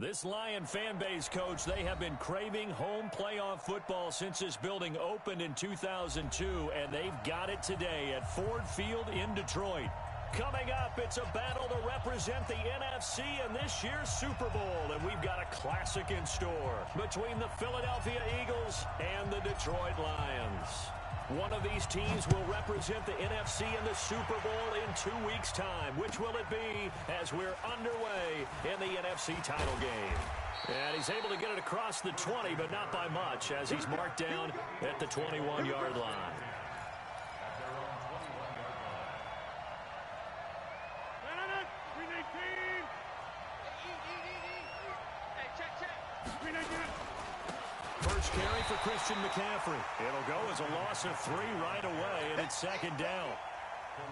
This Lion fan base, Coach, they have been craving home playoff football since this building opened in 2002, and they've got it today at Ford Field in Detroit. Coming up, it's a battle to represent the NFC in this year's Super Bowl, and we've got a classic in store between the Philadelphia Eagles and the Detroit Lions. One of these teams will represent the NFC in the Super Bowl in 2 weeks' time. Which will it be as we're underway in the NFC title game? And he's able to get it across the 20, but not by much, as he's marked down at the 21-yard line. First carry for Christian McCaffrey. It'll go as a loss of 3 right away, and it's second down.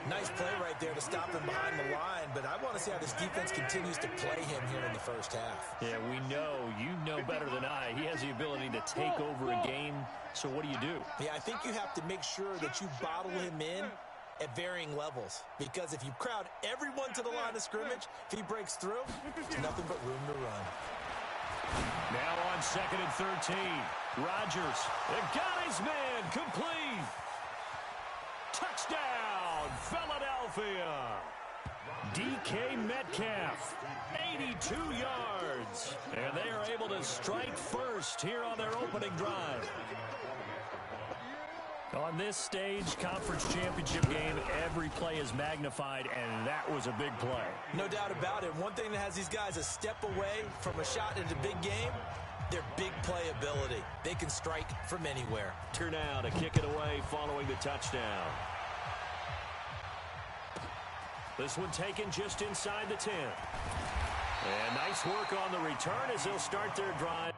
Nice play right there to stop him behind the line, but I want to see how this defense continues to play him here in the first half. Yeah, you know better than I. He has the ability to take over a game, so what do? Yeah, I think you have to make sure that you bottle him in at varying levels, because if you crowd everyone to the line of scrimmage, if he breaks through, there's nothing but room to run. Now on 2nd and 13. Rodgers. It got his man. Complete. Touchdown, Philadelphia. DK Metcalf. 82 yards. And they are able to strike first here on their opening drive. On this stage, conference championship game, every play is magnified, and that was a big play. No doubt about it. One thing that has these guys a step away from a shot into big game, their big play ability. They can strike from anywhere. Turn now to kick it away following the touchdown. This one taken just inside the 10. And nice work on the return as they'll start their drive.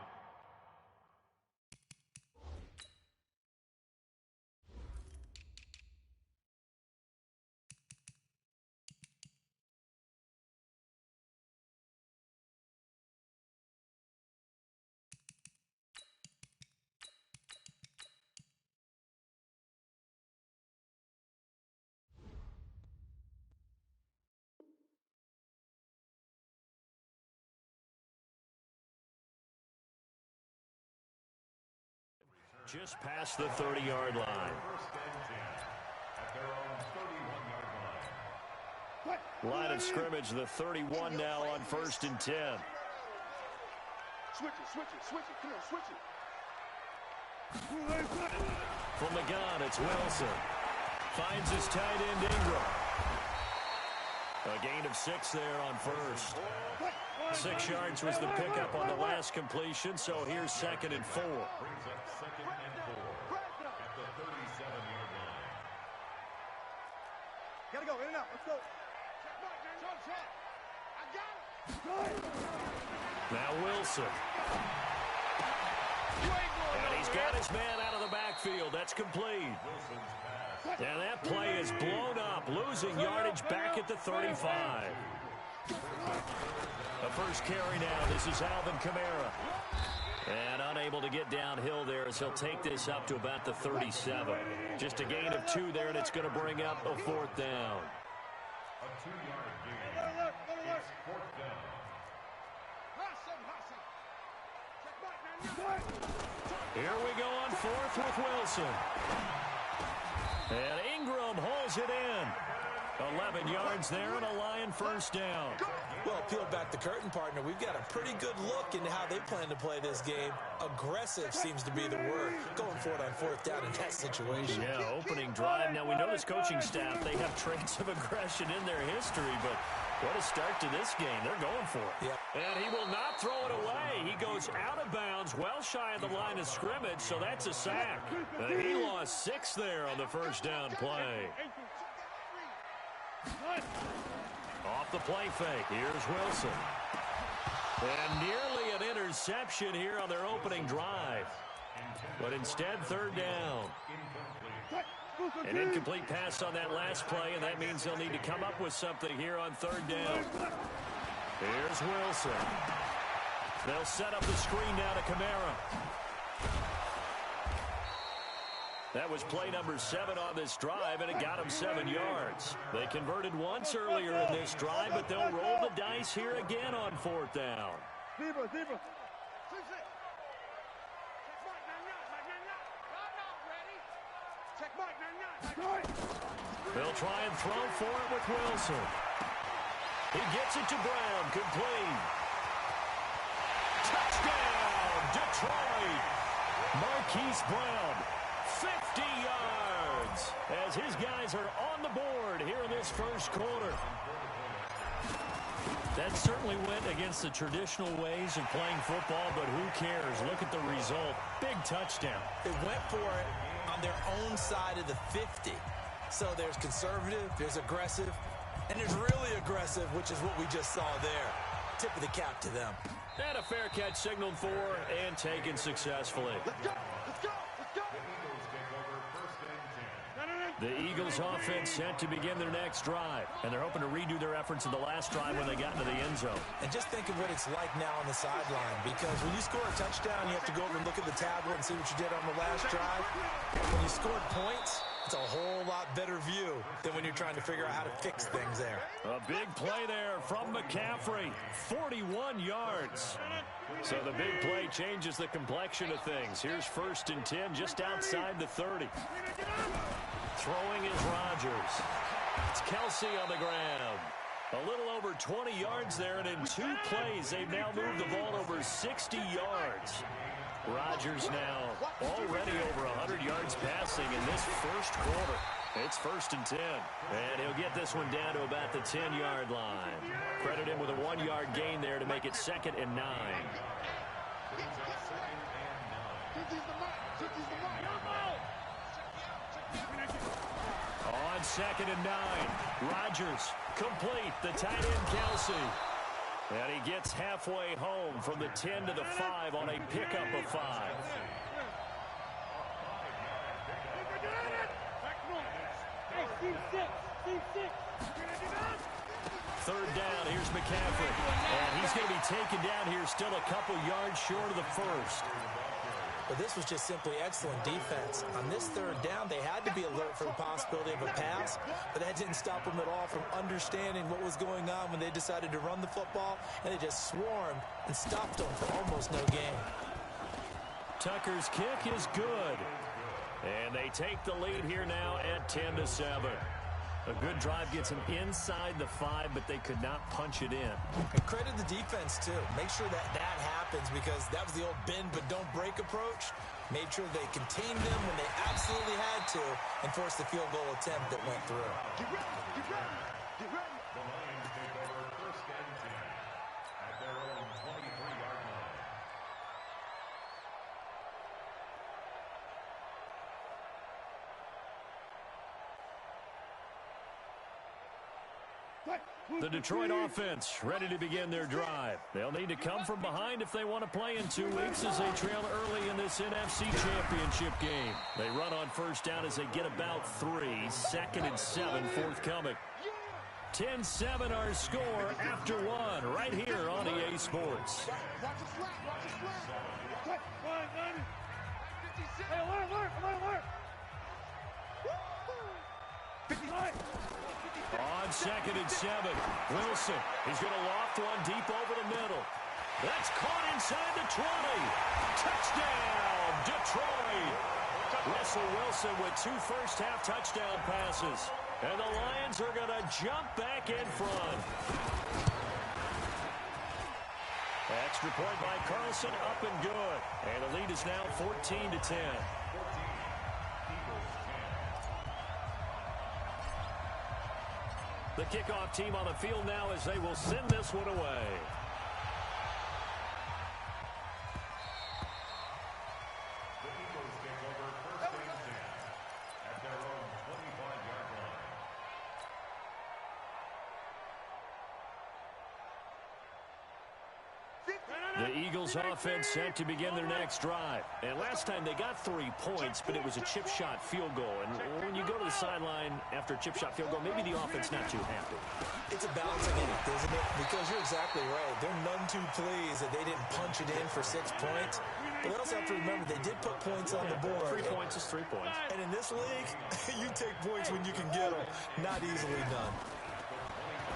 Just past the 30-yard line. Line of scrimmage, the 31 now on 1st and 10. Switch it, come on, switch it. From the gun, it's Wilson. Finds his tight end, Ingram. A gain of 6 there on first. 6 yards was the pickup on the last completion, so here's 2nd and 4. Gotta go, in and out, let's go. Now Wilson. And he's got his man out of the backfield. That's complete. And that play is blown up, losing yardage back at the 35. The first carry now. This is Alvin Kamara. And unable to get downhill there as he'll take this up to about the 37. Just a gain of 2 there, and it's going to bring up a 4th down. A 2-yard gain. It's 4th down. Here we go on 4th with Wilson. And Ingram holds it in. 11 yards there and a Lion first down. Well, peel back the curtain, partner. We've got a pretty good look into how they plan to play this game. Aggressive seems to be the word. Going for it on 4th down in that situation. Yeah, opening drive. Now, we know this coaching staff, they have traits of aggression in their history, but what a start to this game. They're going for it. Yeah. And he will not throw it away. He goes out of bounds, well shy of the line of scrimmage, so that's a sack. He lost 6 there on the first down play. Off the play fake. Here's Wilson. And nearly an interception here on their opening drive. But instead, 3rd down. An incomplete pass on that last play, and that means they'll need to come up with something here on 3rd down. Here's Wilson. They'll set up the screen now to Kamara. That was play number 7 on this drive, and it got them 7 yards. They converted once earlier in this drive, but they'll roll the dice here again on 4th down. They'll try and throw for it with Wilson. He gets it to Brown, complete. Touchdown, Detroit! Marquise Brown, 50 yards, as his guys are on the board here in this first quarter. That certainly went against the traditional ways of playing football, but who cares? Look at the result. Big touchdown. They went for it on their own side of the 50. So there's conservative, there's aggressive, and there's really aggressive, which is what we just saw there. Tip of the cap to them. And a fair catch signaled for and taken successfully. Let's go! The Eagles take over first and 10. The Eagles offense set to begin their next drive, and they're hoping to redo their efforts in the last drive when they got into the end zone. And just think of what it's like now on the sideline, because when you score a touchdown, you have to go over and look at the tablet and see what you did on the last drive. When you scored points, it's a whole lot better view than when you're trying to figure out how to fix things there. A big play there from McCaffrey, 41 yards. So the big play changes the complexion of things. Here's first and 10 just outside the 30. Throwing is Rodgers. It's Kelsey on the ground. A little over 20 yards there, and in 2 plays, they've now moved the ball over 60 yards. Rodgers now already over 100 yards passing in this first quarter. It's first and 10, and he'll get this one down to about the 10-yard line. Credit him with a 1-yard gain there to make it 2nd and 9. On 2nd and 9, Rodgers complete, the tight end Kelsey. And he gets halfway home from the 10 to the 5 on a pickup of 5. Third down, here's McCaffrey. And he's going to be taken down here still a couple yards short of the first. But this was just simply excellent defense. On this third down, they had to be alert for the possibility of a pass, but that didn't stop them at all from understanding what was going on when they decided to run the football, and they just swarmed and stopped them for almost no gain. Tucker's kick is good. And they take the lead here now at 10-7. A good drive gets them inside the 5, but they could not punch it in. And credit the defense, too. Make sure that happens, because that was the old bend but don't break approach. Made sure they contained them when they absolutely had to and forced the field goal attempt that went through. Get ready! The Lions take over first and 10 at their own 23-yard line. The Detroit offense ready to begin their drive. They'll need to come from behind if they want to play in 2 weeks as they trail early in this NFC Championship game. They run on first down as they get about 3. 2nd and 7 forthcoming. 10-7 our score after 1 right here on EA Sports. On 2nd and 7, Wilson. He's going to loft one deep over the middle. That's caught inside the 20. Touchdown, Detroit. Russell Wilson with 2 first-half touchdown passes. And the Lions are going to jump back in front. Extra point by Carlson, up and good. And the lead is now 14-10. The kickoff team on the field now as they will send this one away. The Eagles take over first and 10 at their own 25-yard line. The Eagles offense set to begin their next drive. And last time they got 3 points, but it was a chip shot field goal. And when you go to the sideline after a chip shot field goal, maybe the offense not too happy. It's a balancing act, isn't it? Because you're exactly right. They're none too pleased that they didn't punch it in for 6 points. But we also have to remember they did put points on the board. 3 points is 3 points. And in this league, you take points when you can get them. Not easily done.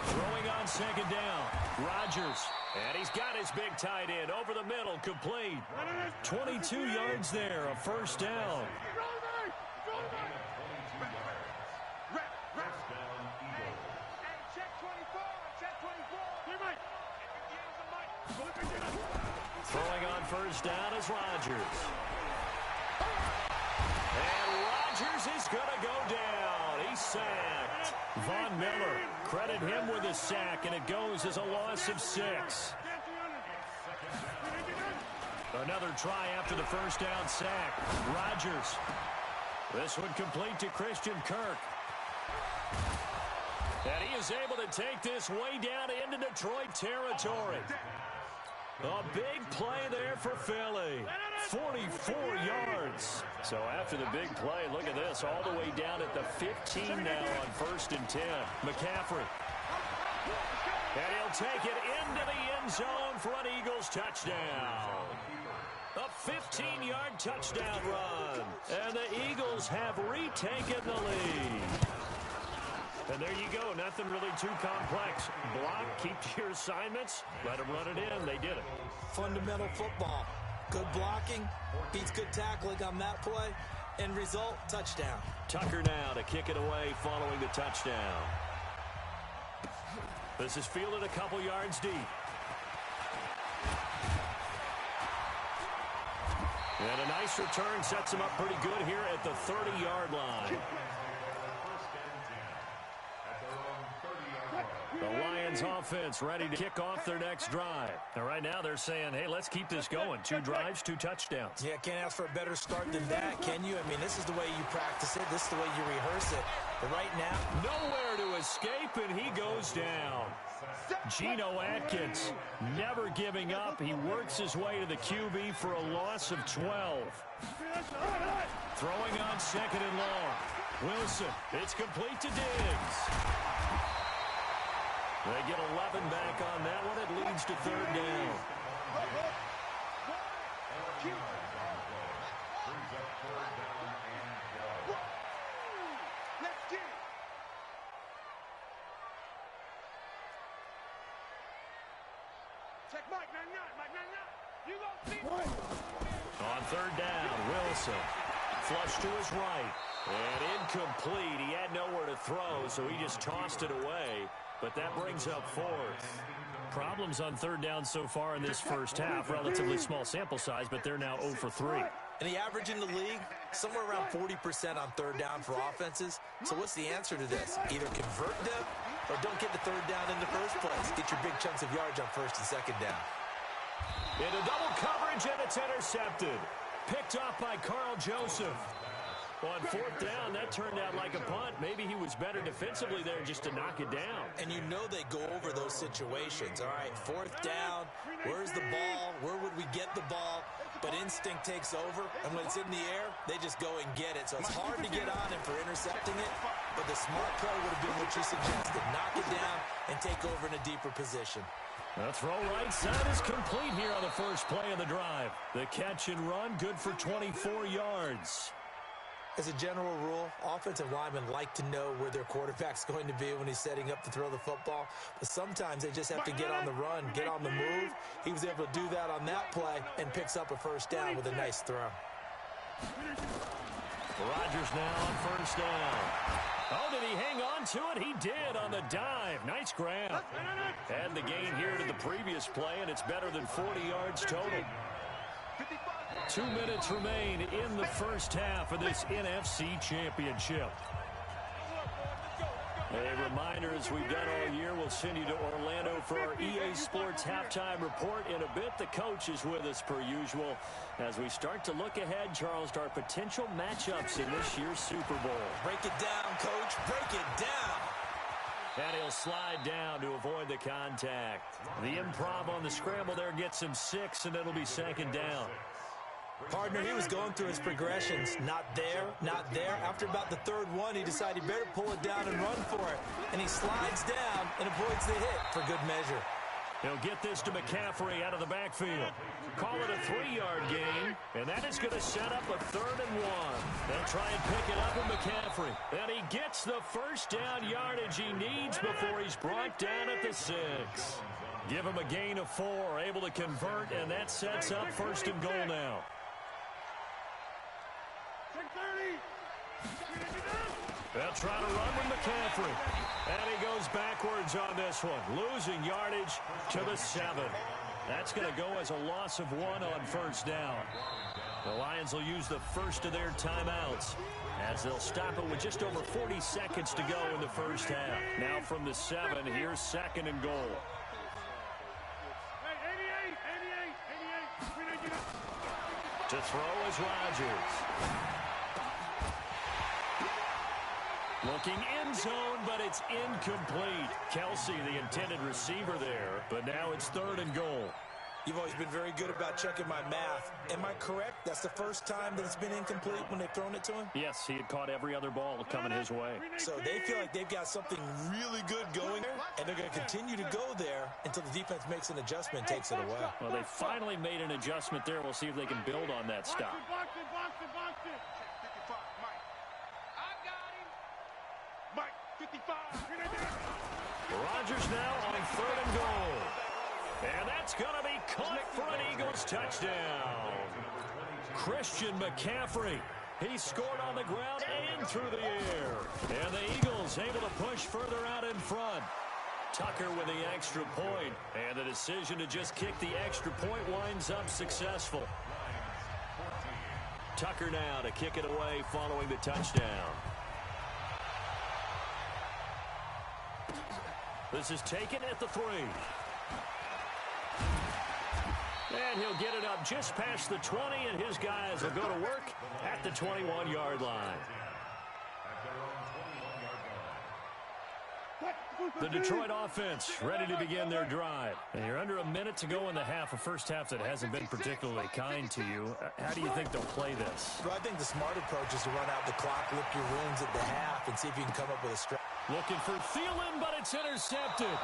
Throwing on 2nd down. Rodgers And he's got his big tight end over the middle, complete. 22 yards there, a first down. Throwing on first down is Rodgers. And Rodgers is going to go down. He's sacked. Von Miller, credit him with a sack, and it goes as a loss of 6. Another try after the first down sack. Rodgers. This one complete to Christian Kirk. And he is able to take this way down into Detroit territory. A big play there for Philly. 44 yards. So after the big play, look at this, all the way down at the 15 now on 1st and 10. McCaffrey. And he'll take it into the end zone for an Eagles touchdown. A 15-yard touchdown run. And the Eagles have retaken the lead. And there you go. Nothing really too complex. Block, keep to your assignments, let them run it in. They did it. Fundamental football. Good blocking, beats good tackling on that play. End result, touchdown. Tucker now to kick it away following the touchdown. This is fielded a couple yards deep. And a nice return sets him up pretty good here at the 30-yard line. The Lions offense ready to kick off their next drive. And right now they're saying, hey, let's keep this going. 2 drives, 2 touchdowns. Yeah, can't ask for a better start than that, can you? I mean, this is the way you practice it. This is the way you rehearse it. But right now, nowhere to escape, and he goes down. Geno Atkins never giving up. He works his way to the QB for a loss of 12. Throwing on 2nd and long. Wilson, it's complete to Diggs. They get 11 back on that one. It leads to 3rd down. On 3rd down, Wilson. Flush to his right. And incomplete. He had nowhere to throw, so he just tossed it away. But that brings up 4th. Problems on 3rd down so far in this first half. Relatively small sample size, but they're now 0 for 3. And the average in the league, somewhere around 40% on 3rd down for offenses. So what's the answer to this? Either convert them or don't get the 3rd down in the first place. Get your big chunks of yards on 1st and 2nd down. Into double coverage, and it's intercepted. Picked off by Carl Joseph. On 4th down, that turned out like a punt. Maybe he was better defensively there just to knock it down. And you know they go over those situations. All right, 4th down, where's the ball? Where would we get the ball? But instinct takes over, and when it's in the air, they just go and get it. So it's hard to get on him for intercepting it, but the smart play would have been what you suggested. Knock it down and take over in a deeper position. The throw right side is complete here on the first play of the drive. The catch and run, good for 24 yards. As a general rule, offensive linemen like to know where their quarterback's going to be when he's setting up to throw the football. But sometimes they just have to get on the run, get on the move. He was able to do that on that play and picks up a 1st down with a nice throw. Rodgers now on 1st down. Oh, did he hang on to it? He did on the dive. Nice grab. And the gain here to the previous play, and it's better than 40 yards total. 2 minutes remain in the first half of this NFC Championship. A reminder, as we've done all year, we'll send you to Orlando for our EA Sports halftime report. In a bit, the coach is with us per usual as we start to look ahead, Charles, to our potential matchups in this year's Super Bowl. Break it down, coach. Break it down. And he'll slide down to avoid the contact. The improv on the scramble there gets him 6, and it'll be 2nd down. Partner, he was going through his progressions. Not there, not there. After about the 3rd one, he decided he better pull it down and run for it. And he slides down and avoids the hit for good measure. He'll get this to McCaffrey out of the backfield. Call it a 3-yard gain, and that is going to set up a 3rd and 1. They'll try and pick it up with McCaffrey. And he gets the 1st down yardage he needs before he's brought down at the 6. Give him a gain of 4, able to convert, and that sets up first and goal now. They'll try to run with McCaffrey. And he goes backwards on this one, losing yardage to the 7. That's going to go as a loss of 1 on first down. The Lions will use the first of their timeouts as they'll stop it with just over 40 seconds to go in the first half. Now from the 7, here's second and goal. To throw is Rodgers. Looking end zone, but it's incomplete. Kelsey, the intended receiver there, but now it's third and goal. You've always been very good about checking my math. Am I correct? That's the first time that it's been incomplete when they've thrown it to him? Yes, he had caught every other ball coming his way. So they feel like they've got something really good going there, and they're going to continue to go there until the defense makes an adjustment and takes it away. Well, they finally made an adjustment there. We'll see if they can build on that stop. Rodgers now on third and goal. And that's going to be caught for an Eagles touchdown. Christian McCaffrey. He scored on the ground and through the air. And the Eagles able to push further out in front. Tucker with the extra point. And the decision to just kick the extra point winds up successful. Tucker now to kick it away following the touchdown. This is taken at the 3. And he'll get it up just past the 20, and his guys will go to work at the 21-yard line. The Detroit offense ready to begin their drive. And you're under a minute to go in the half, a first half that hasn't been particularly kind to you. How do you think they'll play this? Well, I think the smart approach is to run out the clock, lift your wounds at the half, and see if you can come up with a stretch. Looking for Thielen, but it's intercepted.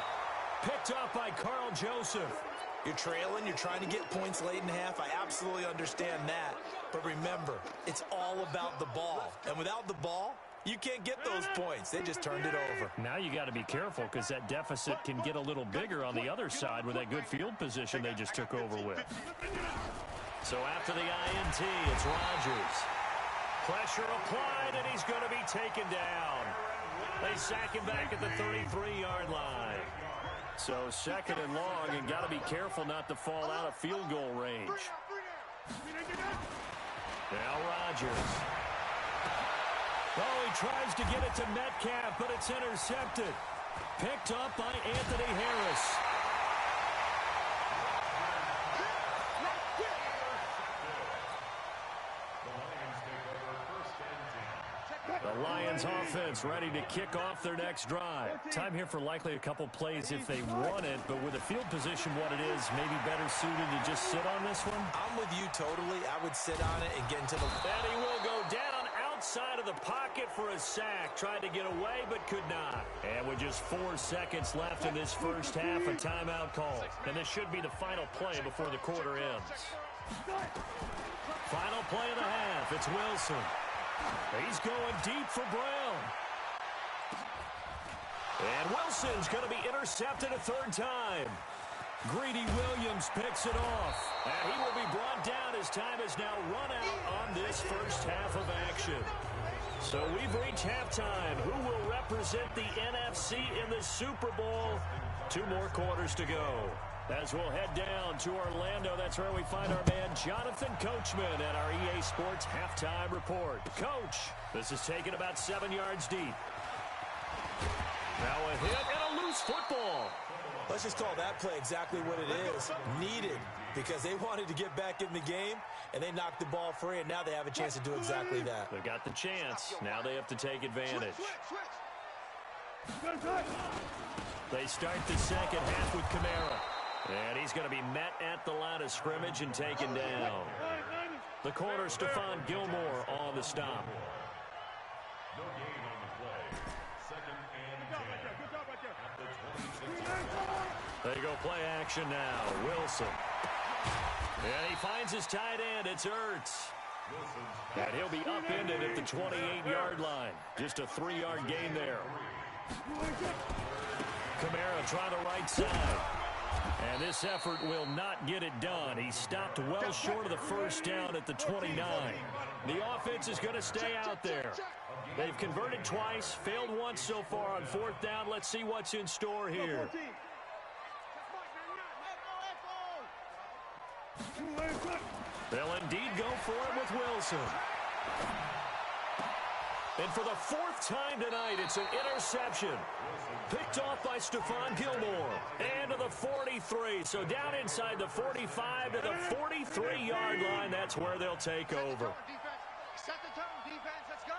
Picked up by Carl Joseph. You're trailing. You're trying to get points late in the half. I absolutely understand that. But remember, it's all about the ball. And without the ball, you can't get those points. They just turned it over. Now you got to be careful because that deficit can get a little bigger on the other side with that good field position they just took over with. So after the INT, it's Rodgers. Pressure applied, and he's going to be taken down. They sack him back at the 33-yard line. So second and long, and got to be careful not to fall out of field goal range. Now Rodgers. Oh, he tries to get it to Metcalf, but it's intercepted. Picked up by Anthony Harris. The Lions offense ready to kick off their next drive. Time here for likely a couple plays if they want it, but with the field position what it is, maybe better suited to just sit on this one? I'm with you totally. I would sit on it and get into the... And he will go down outside of the pocket for a sack. Tried to get away, but could not. And with just 4 seconds left in this first half, a timeout call. And this should be the final play before the quarter ends. Final play of the half. It's Wilson. He's going deep for Brown. And Wilson's going to be intercepted a third time. Greedy Williams picks it off. And he will be brought down as time has now run out on this first half of action. So we've reached halftime. Who will represent the NFC in the Super Bowl? 2 more quarters to go. As we'll head down to Orlando, that's where we find our man Jonathan Coachman at our EA Sports Halftime Report. Coach, this is taken about 7 yards deep. Now a hit and a loose football. Let's just call that play exactly what it is. Needed, because they wanted to get back in the game, and they knocked the ball free, and now they have a chance to do exactly that. They've got the chance. Now they have to take advantage. They start the second half with Kamara. And he's going to be met at the line of scrimmage and taken down. The corner, Stephon Gilmore on the stop. No gain on the play. 2nd and 10. They go play action now. Wilson. And he finds his tight end. It's Ertz. And he'll be upended at the 28-yard line. Just a 3-yard gain there. Kamara trying the right side. And this effort will not get it done. He stopped well short of the first down at the 29. The offense is going to stay out there. They've converted twice, failed once so far on fourth down. Let's see what's in store here. They'll indeed go for it with Wilson. And for the fourth time tonight, it's an interception. Picked off by Stephon Gilmore. And to the 43. So down inside the 45 to the 43-yard line. That's where they'll take over. Set the tone, defense. Let's go.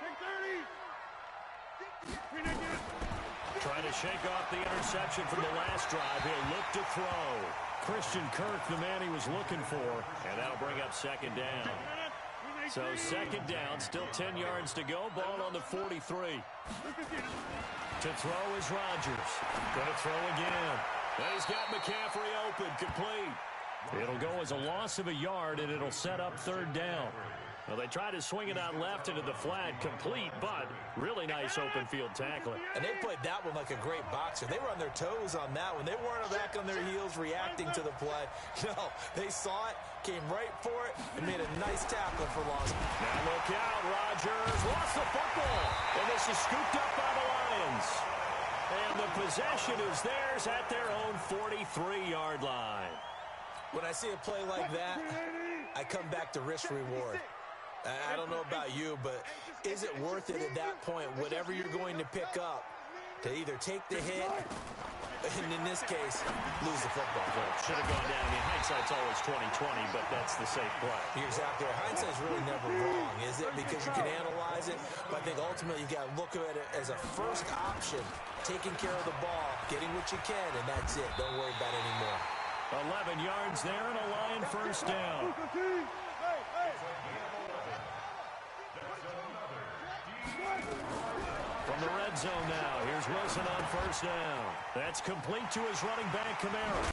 Big 30. Trying to shake off the interception from the last drive. He'll look to throw. Christian Kirk, the man he was looking for. And that'll bring up second down. So second down, still 10 yards to go. Ball on the 43. To throw is Rodgers. Going to throw again. And he's got McCaffrey open, complete. It'll go as a loss of a yard, and it'll set up third down. Well, they tried to swing it out left into the flat, complete, but really nice open field tackling. And they played that one like a great boxer. They were on their toes on that one. They weren't back on their heels reacting to the play. No, they saw it, came right for it, and made a nice tackle for loss. Now look out, Rodgers lost the football, and this is scooped up by the Lions. And the possession is theirs at their own 43-yard line. When I see a play like that, I come back to risk-reward. I don't know about you, but is it worth it at that point, whatever you're going to pick up, to either take the hit, and in this case, lose the football? Well, should have gone down. I mean, hindsight's always 20/20, but that's the safe play. You're exactly right. Hindsight's really never wrong, is it? Because you can analyze it, but I think ultimately you got to look at it as a first option, taking care of the ball, getting what you can, and that's it. Don't worry about it anymore. 11 yards there and a Lion first down. From the red zone now, here's Wilson on first down. That's complete to his running back, Kamara.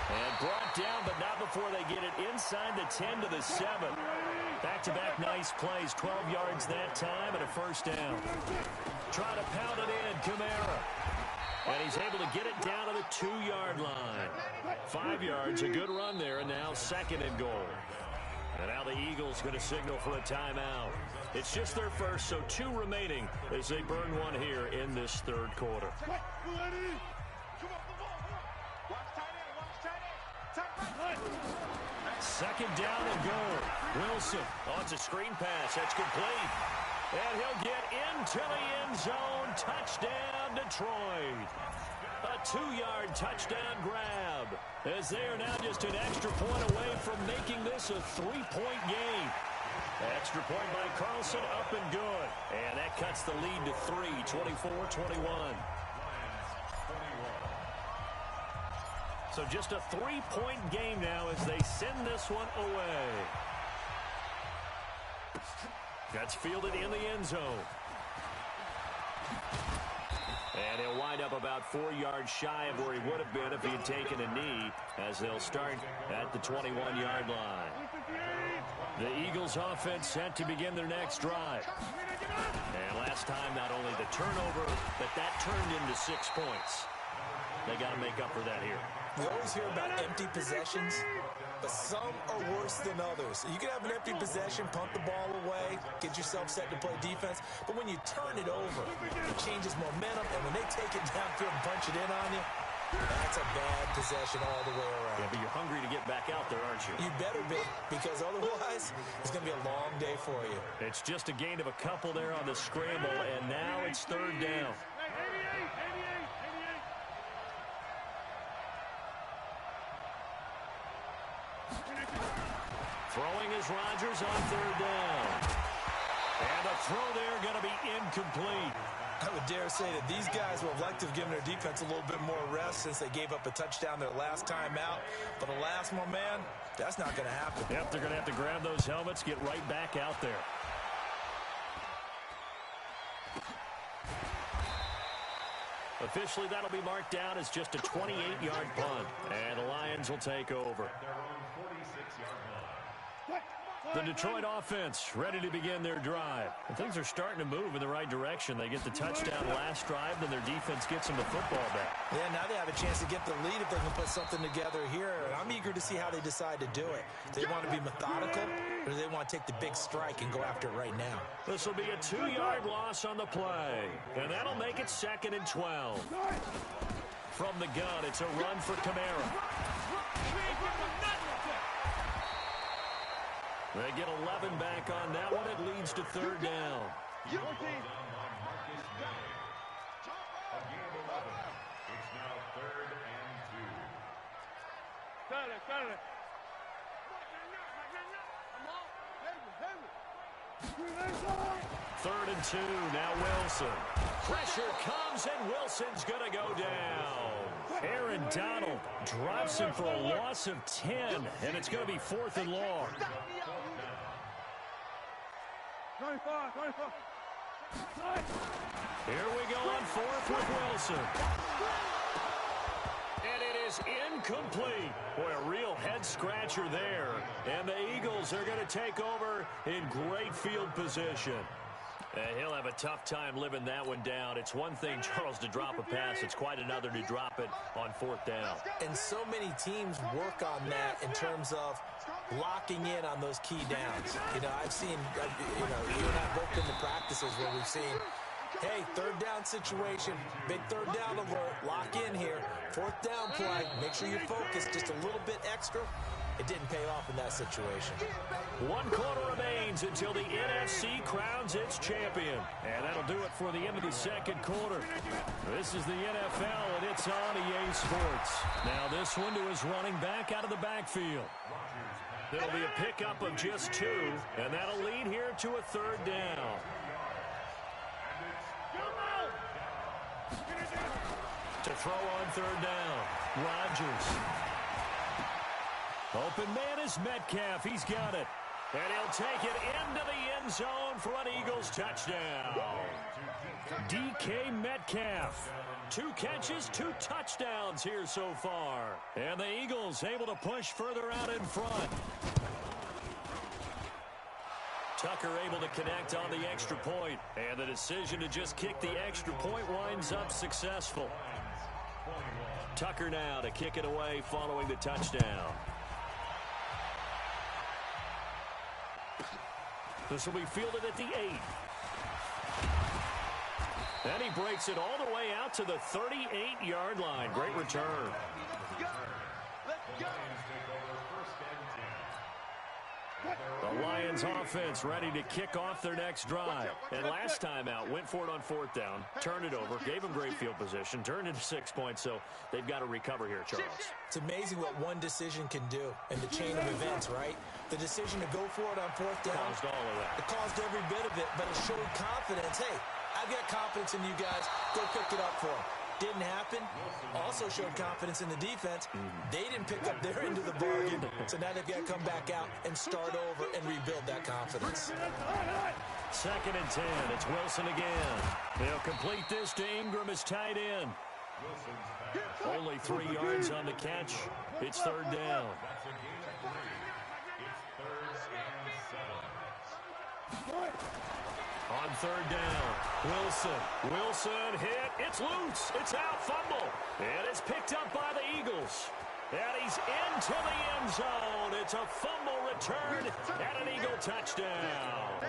And brought down, but not before they get it inside the 10 to the 7. Back-to-back nice plays, 12 yards that time and a first down. Trying to pound it in, Kamara. And he's able to get it down to the 2-yard line. 5 yards, a good run there, and now second and goal. And now the Eagles going to signal for a timeout. It's just their first, so 2 remaining as they burn one here in this third quarter. Second down and goal. Wilson, oh, it's a screen pass. That's complete. And he'll get into the end zone. Touchdown, Detroit. A 2-yard touchdown grab, as they are now just an extra point away from making this a 3-point game. Extra point by Carlson, up and good. And that cuts the lead to 3, 24-21. So just a 3-point game now as they send this one away. That's fielded in the end zone. And he'll wind up about 4 yards shy of where he would have been if he had taken a knee, as they'll start at the 21-yard line. The Eagles offense set to begin their next drive. And last time, not only the turnover, but that turned into 6 points. They got to make up for that here. We always hear about empty possessions, but some are worse than others. You can have an empty possession, punt the ball away, get yourself set to play defense, but when you turn it over, it changes momentum, and when they take it downfield and punch it in on you, that's a bad possession all the way around. Yeah, but you're hungry to get back out there, aren't you? You better be, because otherwise, it's going to be a long day for you. It's just a gain of a couple there on the scramble, and now it's third down. Throwing is Rodgers on third down. And the throw there going to be incomplete. I would dare say that these guys would have liked to have given their defense a little bit more rest since they gave up a touchdown their last time out. But alas, my man, that's not going to happen. Yep, they're going to have to grab those helmets, get right back out there. Officially, that'll be marked down as just a 28-yard punt. And the Lions will take over. The Detroit offense ready to begin their drive. And things are starting to move in the right direction. They get the touchdown last drive, then their defense gets them the football back. Yeah, now they have a chance to get the lead if they can put something together here. And I'm eager to see how they decide to do it. Do they want to be methodical, or do they want to take the big strike and go after it right now? This will be a 2-yard loss on the play. And that'll make it 2nd and 12. From the gun, it's a run for Kamara. They get 11 back on that one. It leads to 3rd down. It's now 3rd and 2. 3rd and 2. Now Wilson. Pressure comes, and Wilson's going to go down. Aaron Donald drops him for a loss of 10, and it's going to be 4th and long. 24. Here we go on 4th with Wilson. And it is incomplete. Boy, a real head-scratcher there. And the Eagles are going to take over in great field position. And he'll have a tough time living that one down. It's one thing, Charles, to drop a pass. It's quite another to drop it on 4th down. And so many teams work on that in terms of locking in on those key downs. You know, I've seen, you and I both been to practices where we've seen, hey, 3rd down situation, big 3rd down alert, lock in here, 4th down play, make sure you focus just a little bit extra. It didn't pay off in that situation. 1 quarter remains until the NFC crowns its champion. And that'll do it for the end of the 2nd quarter. This is the NFL, and it's on EA Sports. Now this one to his running back out of the backfield. It'll be a pickup of just 2, and that'll lead here to a 3rd down. To throw on 3rd down, Rodgers. Open man is Metcalf. He's got it. And he'll take it into the end zone for an Eagles touchdown. DK Metcalf. 2 catches, 2 touchdowns here so far. And the Eagles able to push further out in front. Tucker able to connect on the extra point. And the decision to just kick the extra point winds up successful. Tucker now to kick it away following the touchdown. This will be fielded at the 8. And he breaks it all the way out to the 38-yard line. Great return. The Lions offense ready to kick off their next drive. And last time out, went for it on 4th down, turned it over, gave them great field position, turned into 6 points, so they've got to recover here, Charles. It's amazing what one decision can do in the chain of events, right? The decision to go for it on 4th down. Caused all of that. It caused every bit of it, but it showed confidence. Hey, I've got confidence in you guys. Go pick it up for them. Didn't happen. Also showed confidence in the defense. They didn't pick up their end of the bargain, so now they've got to come back out and start over and rebuild that confidence. 2nd and 10. It's Wilson again. They'll complete this to Ingram as tight end. Only 3 yards on the catch. It's 3rd down. On 3rd down, Wilson hit. It's loose. It's out. Fumble. And it's picked up by the Eagles. And he's into the end zone. It's a fumble return and an Eagle touchdown.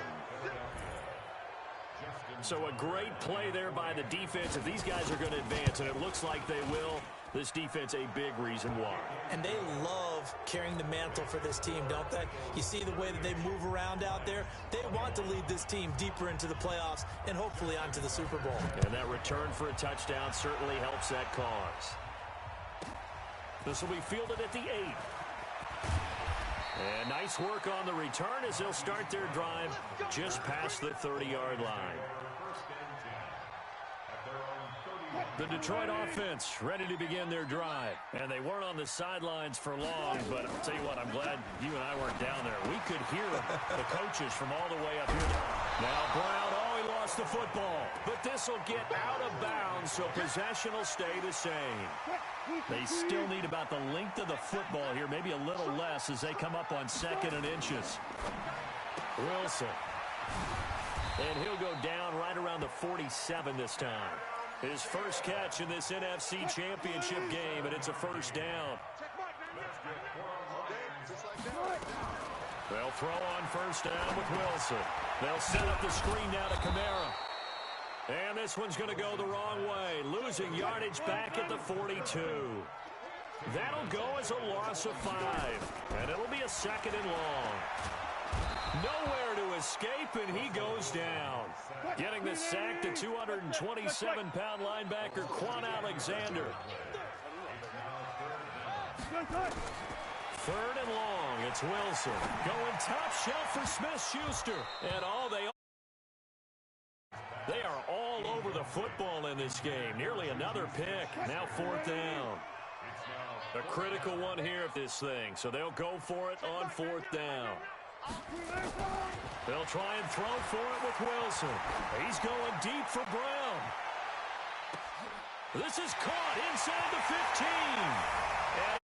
So a great play there by the defense. If these guys are going to advance, and it looks like they will, this defense a big reason why. And they love carrying the mantle for this team, don't they? You see the way that they move around out there? They want to lead this team deeper into the playoffs and hopefully onto the Super Bowl. And that return for a touchdown certainly helps that cause. This will be fielded at the 8. And nice work on the return as they'll start their drive just past the 30-yard line. The Detroit offense ready to begin their drive. And they weren't on the sidelines for long, but I'll tell you what, I'm glad you and I weren't down there. We could hear the coaches from all the way up here. Now Brown, oh, he lost lost the football, but this will get out of bounds, so possession will stay the same. They still need about the length of the football here, maybe a little less as they come up on 2nd and inches. Wilson. And he'll go down right around the 47 this time. His first catch in this NFC Championship game, and it's a first down. They'll throw on first down with Wilson. They'll set up the screen now to Kamara. And this one's going to go the wrong way, losing yardage back at the 42. That'll go as a loss of 5, and it'll be a 2nd and long. Nowhere to escape, and he goes down. Getting the sack to 227-pound linebacker Quan Alexander. 3rd and long. It's Wilson going top shelf for Smith-Schuster. And they are all over the football in this game. Nearly another pick. Now 4th down. A critical one here of this thing, so they'll go for it on 4th down. They'll try and throw for it with Wilson. He's going deep for Brown. This is caught inside the 15. And